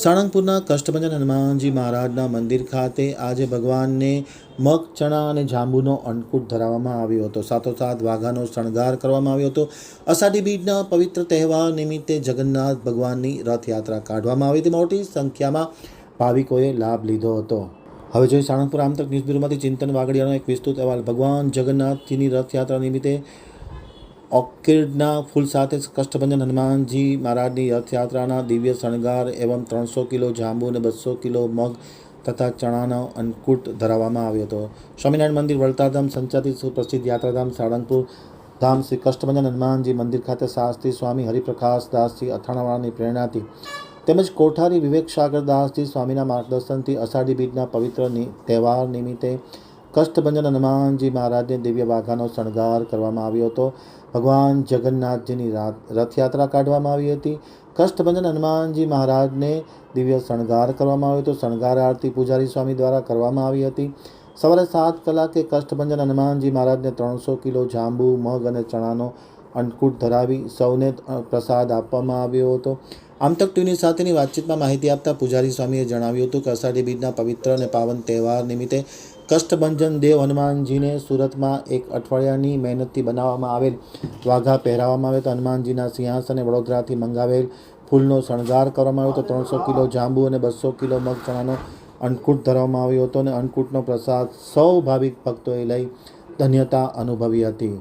સાળંગપુરના કષ્ટભંજન હનુમાનજી મહારાજના મંદિર ખાતે આજે ભગવાનને મગ, ચણા અને જાંબુનો અન્નકૂટ ધરાવવામાં આવ્યો હતો. સાથોસાથ વાઘાનો શણગાર કરવામાં આવ્યો હતો. અષાઢી બીજના પવિત્ર તહેવાર નિમિત્તે જગન્નાથ ભગવાનની રથયાત્રા કાઢવામાં આવી હતી. મોટી સંખ્યામાં ભાવિકોએ લાભ લીધો હતો. હવે જોઈએ સાળંગપુર આમતક ન્યૂઝ બ્યુરોમાંથી ચિંતન વાગડિયાનો એક વિસ્તૃત અહેવાલ. ભગવાન જગન્નાથજીની રથયાત્રા નિમિત્તે ઓર્કિડના ફૂલ સાથે કષ્ટભંજન હનુમાનજી મહારાજની રથયાત્રાના દિવ્ય શણગાર એવં 300 કિલો જાંબુ અને 200 કિલો મગ તથા ચણાનો અન્નકૂટ ધરાવવામાં આવ્યો હતો. સ્વામિનારાયણ મંદિર વડતાલધામ સંચાલિત સુપ્રસિદ્ધ યાત્રાધામ સાળંગપુર ધામ શ્રી કષ્ટભંજન હનુમાનજી મંદિર ખાતે શાસ્ત્રી સ્વામી હરિપ્રકાશ દાસજી અથાણાવાળાની પ્રેરણાથી તેમજ કોઠારી વિવેક સાગર દાસજી સ્વામીના માર્ગદર્શનથી અષાઢી બીજના પવિત્ર તહેવાર નિમિત્તે કષ્ટભંજન હનુમાનજી મહારાજને દિવ્ય વાઘાનો શણગાર કરવામાં આવ્યો હતો. ભગવાન જગન્નાથજીની રથયાત્રા કાઢવામાં આવી હતી. કષ્ટભંજન હનુમાનજી મહારાજને દિવ્ય શણગાર કરવામાં આવ્યો હતો. શણગાર આરતી પૂજારી સ્વામી દ્વારા કરવામાં આવી હતી. સવારે 7 કલાકે કષ્ટભંજન હનુમાનજી મહારાજને 300 કિલો જાંબુ, મગ અને ચણાનો અન્નકૂટ ધરાવી સૌને પ્રસાદ આપવામાં આવ્યો હતો. આમતક ટીવીની સાથેની વાતચીતમાં માહિતી આપતા પૂજારી સ્વામીએ જણાવ્યું હતું કે અષાઢી બીજના પવિત્ર અને પાવન તહેવાર નિમિત્તે કષ્ટભંજન દેવ હનુમાનજીને સુરતમાં એક અઠવાડિયાની મહેનતથી બનાવવામાં આવેલ વાઘા પહેરાવવામાં આવ્યો હતો. હનુમાનજીના સિંહાસને વડોદરાથી મંગાવેલ ફૂલનો શણગાર કરવામાં આવ્યો હતો. 300 કિલો જાંબુ અને 200 કિલો મગ ચણાનો અન્નકૂટ ધરવામાં આવ્યો હતો અને અન્નકૂટનો પ્રસાદ સૌ ભાવિક ભક્તોએ લઈ ધન્યતા અનુભવી હતી.